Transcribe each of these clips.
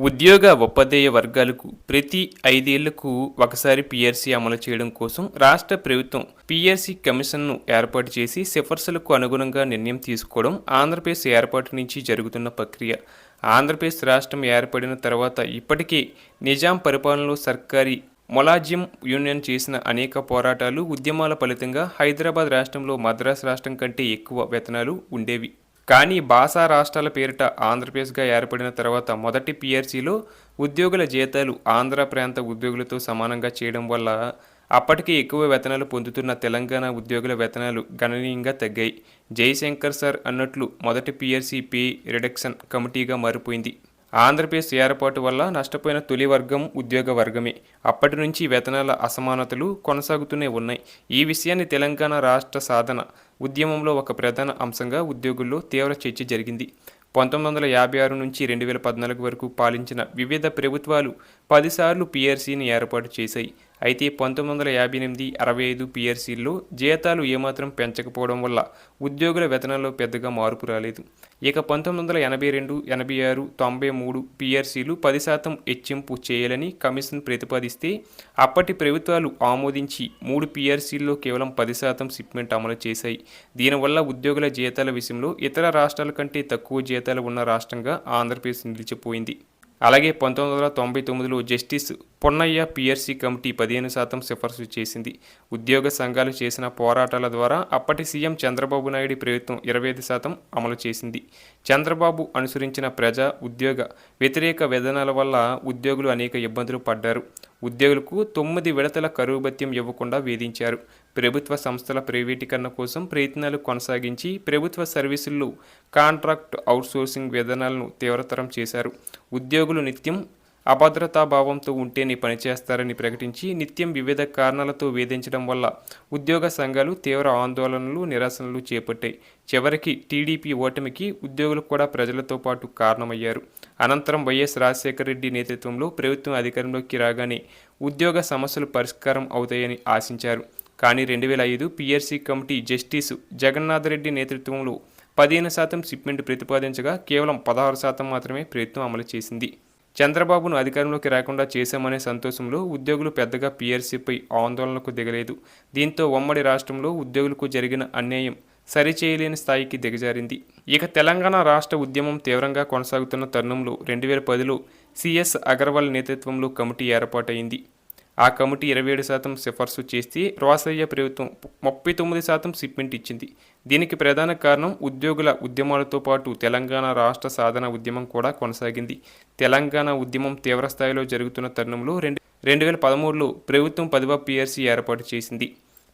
ఉద్యోగ ఉపాధ్యాయ వర్గాలకు ప్రతి 5 ఏళ్లకు ఒకసారి పీఆర్సీ అమలు చేయడం కోసం రాష్ట్ర ప్రభుత్వం పీఆర్సీ కమిషన్ను ఏర్పాటు చేసి సిఫార్సులకు అనుగుణంగా నిర్ణయం తీసుకోవడం ఆంధ్రప్రదేశ్ ఏర్పాటు నుంచి జరుగుతున్న ప్రక్రియ. ఆంధ్రప్రదేశ్ రాష్ట్రం ఏర్పడిన తర్వాత ఇప్పటికే నిజాం పరిపాలనలో సర్కారీ మొలాజిం యూనియన్ చేసిన అనేక పోరాటాలు, ఉద్యమాల ఫలితంగా హైదరాబాద్ రాష్ట్రంలో మద్రాసు రాష్ట్రం కంటే ఎక్కువ వేతనాలు ఉండేవి. కానీ భాషా రాష్ట్రాల పేరిట ఆంధ్రప్రదేశ్గా ఏర్పడిన తర్వాత మొదటి పీఆర్సీలో ఉద్యోగుల జీతాలు ఆంధ్ర ప్రాంత ఉద్యోగులతో సమానంగా చేయడం వల్ల అప్పటికే ఎక్కువ వేతనాలు పొందుతున్న తెలంగాణ ఉద్యోగుల వేతనాలు గణనీయంగా తగ్గాయి. జయశంకర్ సార్ అన్నట్లు మొదటి పీఆర్సీ పే రిడక్షన్ కమిటీగా మారిపోయింది. ఆంధ్రప్రదేశ్ ఏర్పాటు వల్ల నష్టపోయిన తొలి వర్గం ఉద్యోగ వర్గమే. అప్పటి నుంచి వేతనాల అసమానతలు కొనసాగుతూనే ఉన్నాయి. ఈ విషయాన్ని తెలంగాణ రాష్ట్ర సాధన ఉద్యమంలో ఒక ప్రధాన అంశంగా ఉద్యోగుల్లో తీవ్ర చర్చ జరిగింది. 1956 నుంచి 2014 వరకు పాలించిన వివిధ ప్రభుత్వాలు 10 సార్లు పీఆర్సీని ఏర్పాటు చేశాయి. అయితే 1958, 65 పీఆర్సీల్లో జీతాలు ఏమాత్రం పెంచకపోవడం వల్ల ఉద్యోగుల వేతనాల్లో పెద్దగా మార్పు రాలేదు. ఇక 1982, 86, 93 పీఆర్సీలు 10% హెచ్చింపు చేయాలని కమిషన్ ప్రతిపాదిస్తే అప్పటి ప్రభుత్వాలు ఆమోదించి 3 పీఆర్సీల్లో కేవలం 10% షిప్మెంట్ అమలు చేశాయి. దీనివల్ల ఉద్యోగుల జీతాల విషయంలో ఇతర రాష్ట్రాల కంటే తక్కువ జీతాలు ఉన్న రాష్ట్రంగా ఆంధ్రప్రదేశ్ నిలిచిపోయింది. అలాగే 1999లో జస్టిస్ పొన్నయ్య పీఆర్సీ కమిటీ 15% సిఫార్సు చేసింది. ఉద్యోగ సంఘాలు చేసిన పోరాటాల ద్వారా అప్పటి సీఎం చంద్రబాబు నాయుడు ప్రభుత్వం 25% అమలు చేసింది. చంద్రబాబు అనుసరించిన ప్రజా ఉద్యోగ వ్యతిరేక విధానాల వల్ల ఉద్యోగులు అనేక ఇబ్బందులు పడ్డారు. ఉద్యోగులకు 9 విడతల కరువు భత్యం ఇవ్వకుండా వేధించారు. ప్రభుత్వ సంస్థల ప్రైవేటీకరణ కోసం ప్రయత్నాలు కొనసాగించి ప్రభుత్వ సర్వీసుల్లో కాంట్రాక్ట్ అవుట్సోర్సింగ్ విధానాలను తీవ్రతరం చేశారు. ఉద్యోగులు నిత్యం అభద్రతాభావంతో ఉంటేనే పనిచేస్తారని ప్రకటించి నిత్యం వివిధ కారణాలతో వేధించడం వల్ల ఉద్యోగ సంఘాలు తీవ్ర ఆందోళనలు, నిరసనలు చేపట్టాయి. చివరికి టీడీపీ ఓటమికి ఉద్యోగులు కూడా ప్రజలతో పాటు కారణమయ్యారు. అనంతరం వైఎస్ రాజశేఖర రెడ్డి నేతృత్వంలో ప్రభుత్వం అధికారంలోకి రాగానే ఉద్యోగ సమస్యలు పరిష్కారం అవుతాయని ఆశించారు. కానీ 2005 పీఆర్సీ కమిటీ జస్టిస్ జగన్నాథరెడ్డి నేతృత్వంలో 15% షిప్మెంట్ ప్రతిపాదించగా కేవలం 16% మాత్రమే ప్రభుత్వం అమలు చేసింది. చంద్రబాబును అధికారంలోకి రాకుండా చేశామనే సంతోషంలో ఉద్యోగులు పెద్దగా పీఆర్సీపై ఆందోళనకు దిగలేదు. దీంతో ఉమ్మడి రాష్ట్రంలో ఉద్యోగులకు జరిగిన అన్యాయం సరిచేయలేని స్థాయికి దిగజారింది. ఇక తెలంగాణ రాష్ట్ర ఉద్యమం తీవ్రంగా కొనసాగుతున్న తరుణంలో 2010లో సిఎస్ అగర్వాల్ నేతృత్వంలో కమిటీ ఏర్పాటైంది. ఆ కమిటీ 27% సిఫార్సు చేస్తే రోసయ్య ప్రభుత్వం 39% షిప్మెంట్ ఇచ్చింది. దీనికి ప్రధాన కారణం ఉద్యోగుల ఉద్యమాలతో పాటు తెలంగాణ రాష్ట్ర సాధన ఉద్యమం కూడా కొనసాగింది. తెలంగాణ ఉద్యమం తీవ్రస్థాయిలో జరుగుతున్న తరుణంలో 2013లో ప్రభుత్వం 10వ పీఆర్సీ ఏర్పాటు చేసింది.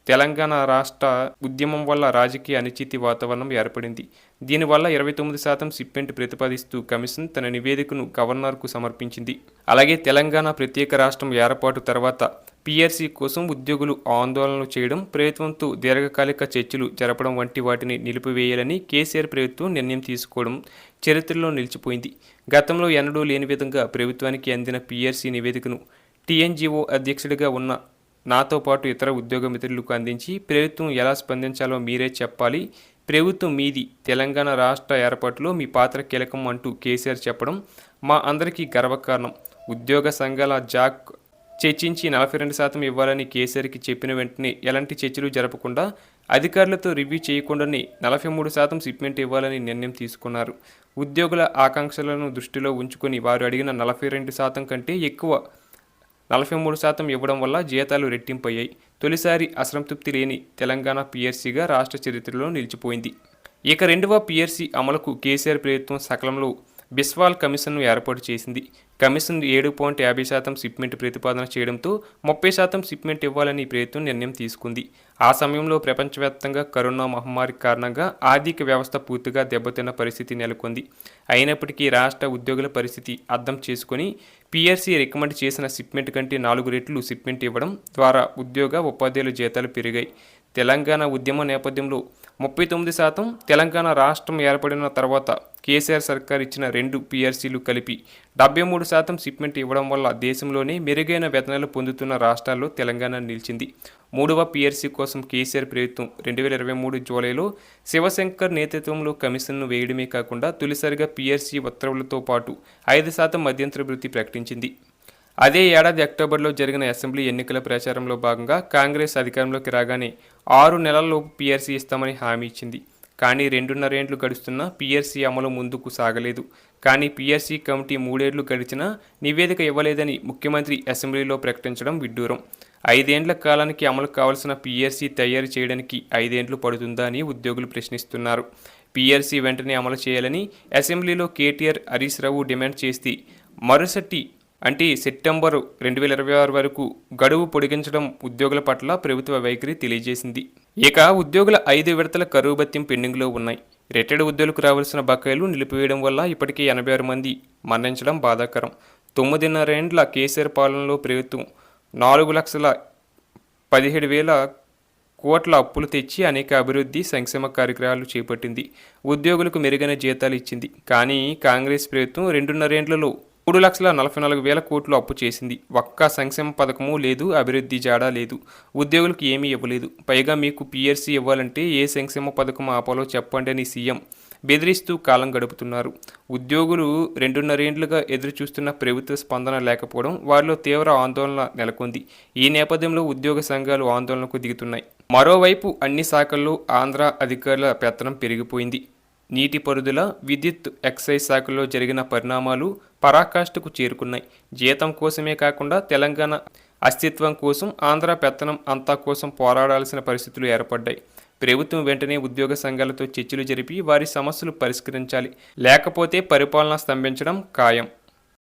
తెలంగాణ రాష్ట్ర ఉద్యమం వల్ల రాజకీయ అనిశ్చితి వాతావరణం ఏర్పడింది. దీనివల్ల 29% షిప్మెంట్ ప్రతిపాదిస్తూ కమిషన్ తన నివేదికను గవర్నర్కు సమర్పించింది. అలాగే తెలంగాణ ప్రత్యేక రాష్ట్రం ఏర్పాటు తర్వాత పీఆర్సీ కోసం ఉద్యోగులు ఆందోళనలు చేయడం, ప్రభుత్వంతో దీర్ఘకాలిక చర్చలు జరపడం వంటి వాటిని నిలిపివేయాలని కేసీఆర్ ప్రభుత్వం నిర్ణయం తీసుకోవడం చరిత్రలో నిలిచిపోయింది. గతంలో ఎన్నడూ లేని విధంగా ప్రభుత్వానికి అందిన పీఆర్సీ నివేదికను టీఎన్జీఓ అధ్యక్షుడిగా ఉన్న నాతో పాటు ఇతర ఉద్యోగ మిత్రులకు అందించి ప్రభుత్వం ఎలా స్పందించాలో మీరే చెప్పాలి, ప్రభుత్వం మీది, తెలంగాణ రాష్ట్ర ఏర్పాటులో మీ పాత్ర కీలకం అంటూ కేసీఆర్ చెప్పడం మా అందరికీ గర్వకారణం. ఉద్యోగ సంఘాల జాక్ చర్చించి 42% ఇవ్వాలని కేసీఆర్కి చెప్పిన వెంటనే ఎలాంటి చర్చలు జరపకుండా అధికారులతో రివ్యూ చేయకుండానే 43% షిప్మెంట్ ఇవ్వాలని నిర్ణయం తీసుకున్నారు. ఉద్యోగుల ఆకాంక్షలను దృష్టిలో ఉంచుకొని వారు అడిగిన 42% కంటే ఎక్కువ 43% ఇవ్వడం వల్ల జీతాలు రెట్టింపయ్యాయి. తొలిసారి అసంతృప్తి లేని తెలంగాణ పీఆర్సీగా రాష్ట్ర చరిత్రలో నిలిచిపోయింది. ఇక 2వ పీఆర్సీ అమలుకు కేసీఆర్ ప్రభుత్వం సకాలంలో బిస్వాల్ కమిషన్ను ఏర్పాటు చేసింది. కమిషన్ 7.50% షిప్మెంట్ ప్రతిపాదన చేయడంతో 30% షిప్మెంట్ ఇవ్వాలని ప్రభుత్వం నిర్ణయం తీసుకుంది. ఆ సమయంలో ప్రపంచవ్యాప్తంగా కరోనా మహమ్మారి కారణంగా ఆర్థిక వ్యవస్థ పూర్తిగా దెబ్బతిన్న పరిస్థితి నెలకొంది. అయినప్పటికీ రాష్ట్ర ఉద్యోగుల పరిస్థితి అర్థం చేసుకుని పీఆర్సీ రికమెండ్ చేసిన షిప్మెంట్ కంటే 4 రెట్లు షిప్మెంట్ ఇవ్వడం ద్వారా ఉద్యోగ ఉపాధ్యాయుల జీతాలు పెరిగాయి. తెలంగాణ ఉద్యమ నేపథ్యంలో 39%, తెలంగాణ రాష్ట్రం ఏర్పడిన తర్వాత కేసీఆర్ సర్కార్ ఇచ్చిన 2 పీఆర్సీలు కలిపి 73% షిప్మెంట్ ఇవ్వడం వల్ల దేశంలోనే మెరుగైన వేతనాలు పొందుతున్న రాష్ట్రాల్లో తెలంగాణ నిలిచింది. 3వ పీఆర్సీ కోసం కేసీఆర్ ప్రభుత్వం 2023 జూలైలో శివశంకర్ నేతృత్వంలో కమిషన్ను వేయడమే కాకుండా తొలిసారిగా పీఆర్సీ ఉత్తర్వులతో పాటు 5% మధ్యంతర వృత్తి ప్రకటించింది. అదే ఏడాది అక్టోబర్లో జరిగిన అసెంబ్లీ ఎన్నికల ప్రచారంలో భాగంగా కాంగ్రెస్ అధికారంలోకి రాగానే 6 నెలల్లోపు పీఆర్సీ ఇస్తామని హామీ ఇచ్చింది. కానీ 2.5 ఏళ్లు గడుస్తున్నా పీఆర్సీ అమలు ముందుకు సాగలేదు. కానీ పీఆర్సీ కమిటీ 3 ఏళ్లు గడిచినా నివేదిక ఇవ్వలేదని ముఖ్యమంత్రి అసెంబ్లీలో ప్రకటించడం విడ్డూరం. 5 ఏండ్ల కాలానికి అమలు కావాల్సిన పీఆర్సీ తయారు చేయడానికి 5 ఏండ్లు పడుతుందా అని ఉద్యోగులు ప్రశ్నిస్తున్నారు. పీఆర్సీ వెంటనే అమలు చేయాలని అసెంబ్లీలో కేటీఆర్, హరీష్ రావు డిమాండ్ చేస్తే మరుసటి అంటే సెప్టెంబర్ 2026 వరకు గడువు పొడిగించడం ఉద్యోగుల పట్ల ప్రభుత్వ వైఖరి తెలియజేసింది. ఇక ఉద్యోగుల 5 విడతల కరువు భత్యం పెండింగ్లో ఉన్నాయి. రిటైర్డ్ ఉద్యోగులకు రావాల్సిన బకాయిలు నిలిపివేయడం వల్ల ఇప్పటికే 86 మంది మరణించడం బాధాకరం. 9.5 ఏండ్ల కేసీఆర్ పాలనలో ప్రభుత్వం 4,17,000 కోట్ల అప్పులు తెచ్చి అనేక అభివృద్ధి సంక్షేమ కార్యక్రమాలు చేపట్టింది. ఉద్యోగులకు మెరుగైన జీతాలు ఇచ్చింది. కానీ కాంగ్రెస్ ప్రభుత్వం 2.5 ఏండ్లలో 3,44,000 కోట్లు అప్పు చేసింది. ఒక్క సంక్షేమ పథకము లేదు, అభివృద్ధి జాడా లేదు, ఉద్యోగులకు ఏమీ ఇవ్వలేదు. పైగా మీకు పీఆర్సీ ఇవ్వాలంటే ఏ సంక్షేమ పథకం ఆపాలో చెప్పండి అని సీఎం బెదిరిస్తూ కాలం గడుపుతున్నారు. ఉద్యోగులు 2.5 ఏండ్లుగా ఎదురు చూస్తున్న ప్రభుత్వ స్పందన లేకపోవడం వారిలో తీవ్ర ఆందోళన నెలకొంది. ఈ నేపథ్యంలో ఉద్యోగ సంఘాలు ఆందోళనకు దిగుతున్నాయి. మరోవైపు అన్ని శాఖల్లో ఆంధ్ర అధికారుల పెత్తనం పెరిగిపోయింది. నీటిపారుదల, విద్యుత్, ఎక్సైజ్ శాఖల్లో జరిగిన పరిణామాలు పరాకాష్ఠకు చేరుకున్నాయి. జీతం కోసమే కాకుండా తెలంగాణ అస్తిత్వం కోసం, ఆంధ్ర పెత్తనం అంతా కోసం పోరాడాల్సిన పరిస్థితులు ఏర్పడ్డాయి. ప్రభుత్వం వెంటనే ఉద్యోగ సంఘాలతో చర్చలు జరిపి వారి సమస్యలు పరిష్కరించాలి. లేకపోతే పరిపాలన స్తంభించడం ఖాయం.